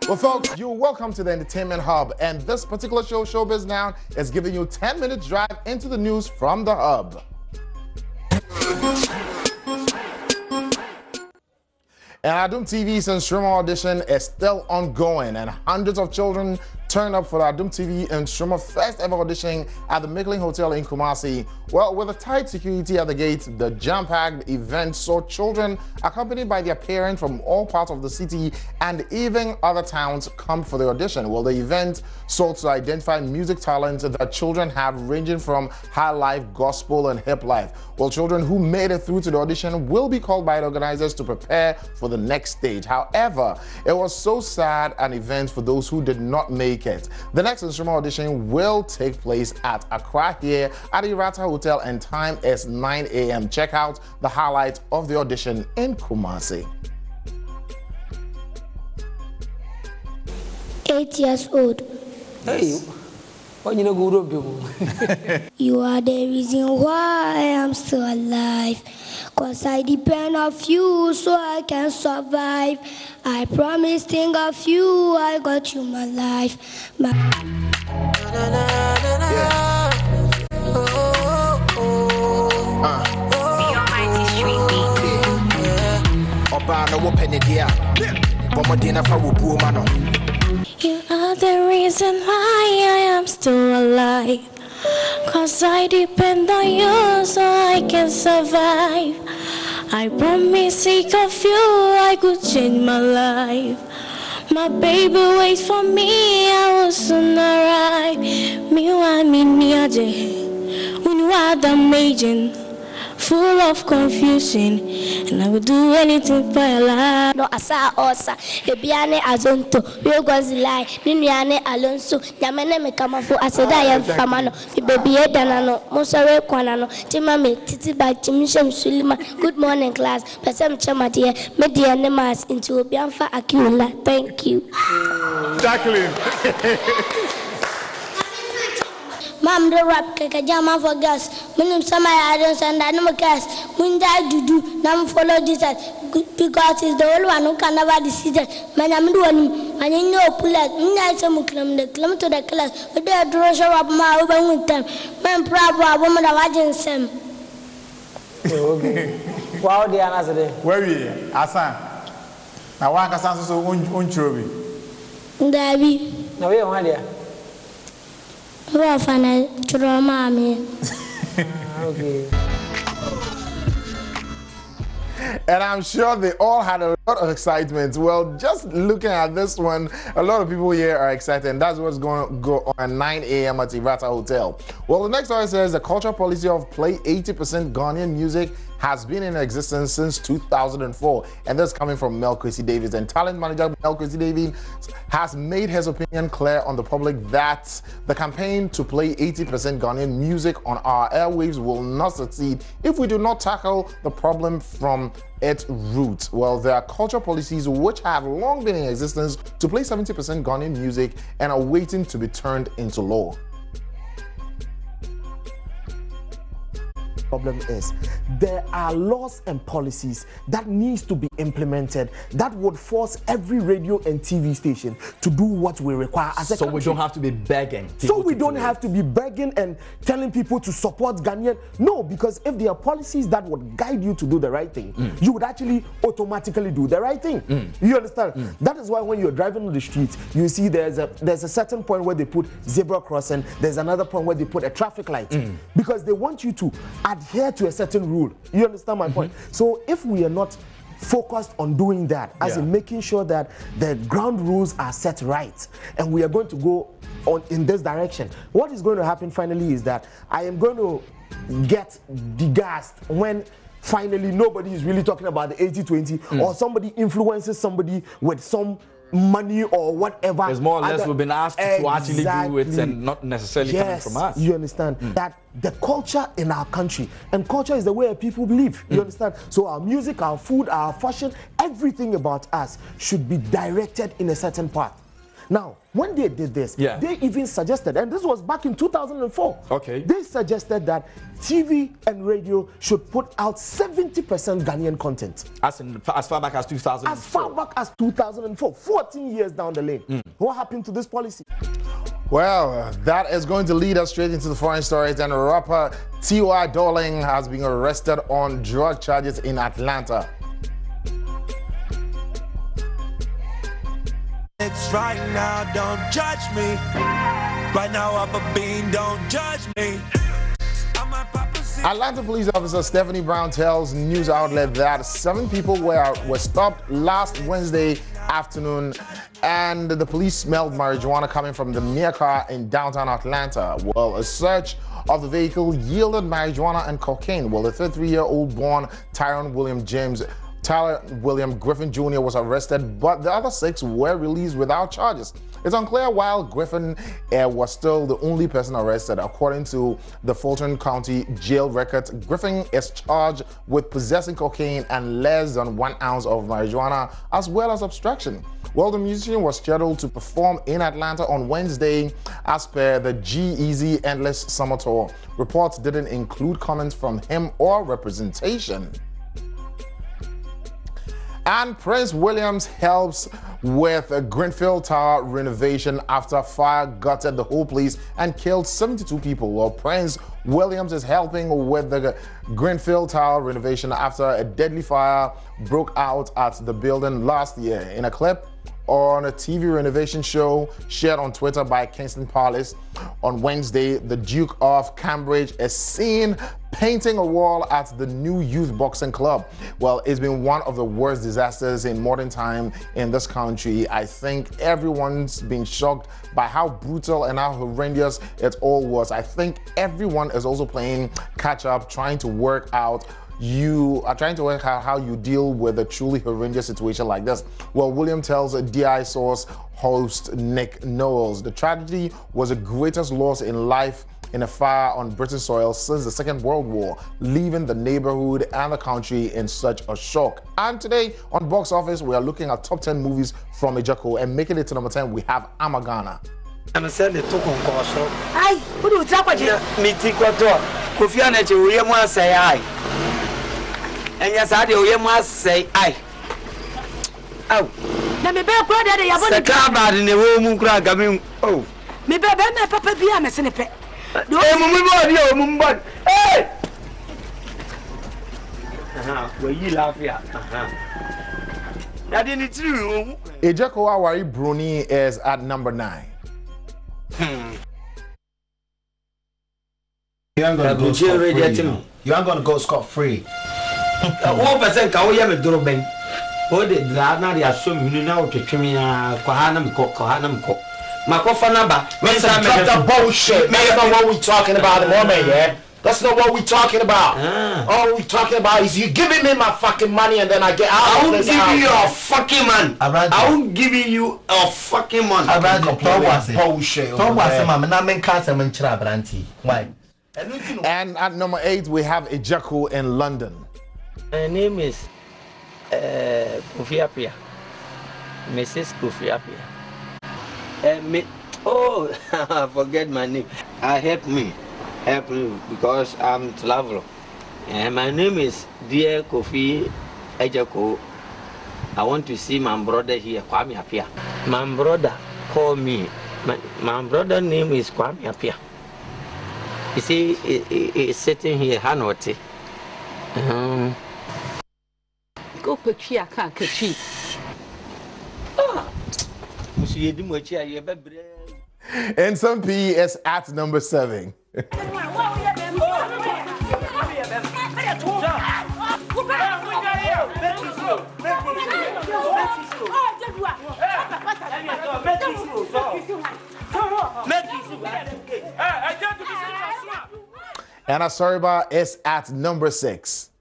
Well, folks, you're welcome to the Entertainment Hub, and this particular show, Showbiz Now, is giving you 10 minutes drive into the news from the Hub. And Adum TV's Nkrumah audition is still ongoing, and hundreds of children turned up for the Adum TV Nkrumah first ever audition at the Micklin Hotel in Kumasi. Well, with a tight security at the gate, the jam-packed event saw children accompanied by their parents from all parts of the city and even other towns come for the audition. Well, the event sought to identify music talents that children have, ranging from high life, gospel, and hip life. Well, children who made it through to the audition will be called by the organizers to prepare for the next stage. However, it was so sad an event for those who did not make it. The next Nkrumah audition will take place at Accra here at the Irata Hotel, and time is 9 a.m. Check out the highlight of the audition in Kumasi. 8 years old. Hey, what you know good people? You are the reason why I am still alive. Cause I depend on you so I can survive. I promise think of you, I got you my life. You are the reason why I am still alive. Cause I depend on you so I can survive. I promise think of you, I could change my life. My baby waits for me, I will soon arrive. Me want me aje, when you are damaging, full of confusion, and I will do anything for your life. No asa osa, ebiane azonto, we go zilai, ninyane alonso, nyamene me kamafo aseda ya famano, mi baby edanano, mosare kwanano, tima me titi ba timishem sulima. Good morning class, pesem chama dear, me dear nemas into obianfa akula. Thank you. Jacqueline. Mom, the rap keke jama for gas. When some I don't send that no gas. When I do, now follow Jesus because he's the only one who can never deceive it. Man, I'm doing, and you know, pull out. I some climb to the class. But they are draw show up my open with them. Man, proud woman of agency. Okay. Wow, the answer. Where are you? Asan. Now, one can answer so untrue. Davy. Now, we are here. Well, final trauma. Okay. And I'm sure they all had a lot of excitement. Well, just looking at this one, a lot of people here are excited, and that's what's going to go on at 9 a.m. at Irata Hotel. Well, the next story says the cultural policy of play 80% Ghanaian music has been in existence since 2004, and that's coming from Mel Kwesi Davis. And talent manager Mel Kwesi Davis has made his opinion clear on the public that the campaign to play 80% Ghanaian music on our airwaves will not succeed if we do not tackle the problem from its roots. Well, there are cultural policies which have long been in existence to play 70% Ghanaian music and are waiting to be turned into law. Problem is there are laws and policies that needs to be implemented that would force every radio and TV station to do what we require as a country. We don't have to be begging. So we don't have to be begging and telling people to support Ghanaian. No, because if there are policies that would guide you to do the right thing, you would actually automatically do the right thing. You understand? That is why when you're driving on the street, you see there's a certain point where they put zebra crossing, there's another point where they put a traffic light, because they want you to adhere to a certain rule. You understand my point? So if we are not focused on doing that, as in making sure that the ground rules are set right, and we are going to go on in this direction, what is going to happen finally is that I am going to get degassed when finally nobody is really talking about the 80-20, or somebody influences somebody with some money or whatever. There's more or less we've been asked to actually do it and not necessarily coming from us. You understand that the culture in our country, and culture is the way people live. You understand? So our music, our food, our fashion, everything about us should be directed in a certain path. Now, when they did this, they even suggested, and this was back in 2004. Okay. They suggested that TV and radio should put out 70% Ghanaian content. As far back as 2004. As far back as 2004, 14 years down the lane. What happened to this policy? Well, that is going to lead us straight into the foreign stories. And rapper T.Y. Darling has been arrested on drug charges in Atlanta. It's right now, don't judge me. Right now, I'm a bean, don't judge me. Atlanta police officer Stephanie Brown tells news outlet that 7 people were stopped last Wednesday afternoon, and the police smelled marijuana coming from the near car in downtown Atlanta. Well, a search of the vehicle yielded marijuana and cocaine. Well, the 33-year-old born Tyler William Griffin Jr. was arrested, but the other 6 were released without charges. It's unclear while Griffin was still the only person arrested. According to the Fulton County jail records, Griffin is charged with possessing cocaine and less than 1 ounce of marijuana, as well as obstruction. Well, the musician was scheduled to perform in Atlanta on Wednesday as per the G-Eazy Endless Summer Tour. Reports didn't include comments from him or representation. And Prince Williams helps with a Greenfield Tower renovation after fire gutted the whole place and killed 72 people. Well, Prince Williams is helping with the Greenfield Tower renovation after a deadly fire broke out at the building last year. In a clip on a TV renovation show shared on Twitter by Kingston Palace on Wednesday, the Duke of Cambridge is seen painting a wall at the new youth boxing club. Well, it's been one of the worst disasters in modern time in this country. I think everyone's been shocked by how brutal and how horrendous it all was. I think everyone is also playing catch up, trying to work out how you deal with a truly horrendous situation like this. Well, William tells a DI source host Nick Knowles, the tragedy was the greatest loss in life in a fire on British soil since the Second World War, leaving the neighborhood and the country in such a shock. And today on Box Office, we are looking at top 10 movies from Ejako, and making it to number 10, we have Amagana. I'm saying it took on course. I put it up at you. Meeting Kofi Annan, we must say I. And yes, I do, you must say I. Oh, let me be a brother. You have a car bad in the room. Oh, me baby, my papa be a messing it. No, but hey! Where you laugh here? I didn't true. Ejako Awari Bruni is at number 9. You ain't gonna go scot-free. You ain't gonna go scot-free. 1% ka wo ye me doro ben o de la na dia so mi na o twetwe me kwa ha na mko makofa number drop the bullshit. That's not what we talking about at the moment, yeah. That's not what we talking about. All we talking about is you giving me my fucking money and then I get out of this house. I won't give you a fucking man. I won't give you a fucking man. I rather bullshit. Why? And at number 8 we have Ejako in London. My name is Kofi Apia. Mrs. Kofi Apia. Oh, I forget my name. Help me because I'm traveler. And my name is Dear Kofi Ejako. I want to see my brother here, Kwame Apia. My brother call me. My brother name is Kwame Apia. You see, he's sitting here, Hanoti. Go Pachia can't catch. And some P is at number 7. And Asoriba is at number 6.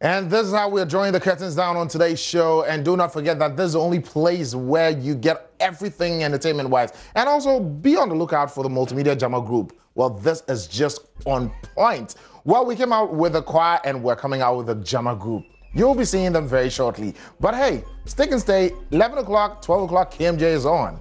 And this is how we're drawing the curtains down on today's show. And do not forget that this is the only place where you get everything entertainment-wise. And also be on the lookout for the Multimedia Jama Group. Well, this is just on point. Well, we came out with a choir and we're coming out with a Jama Group. You'll be seeing them very shortly. But hey, stick and stay. 11 o'clock, 12 o'clock, KMJ is on.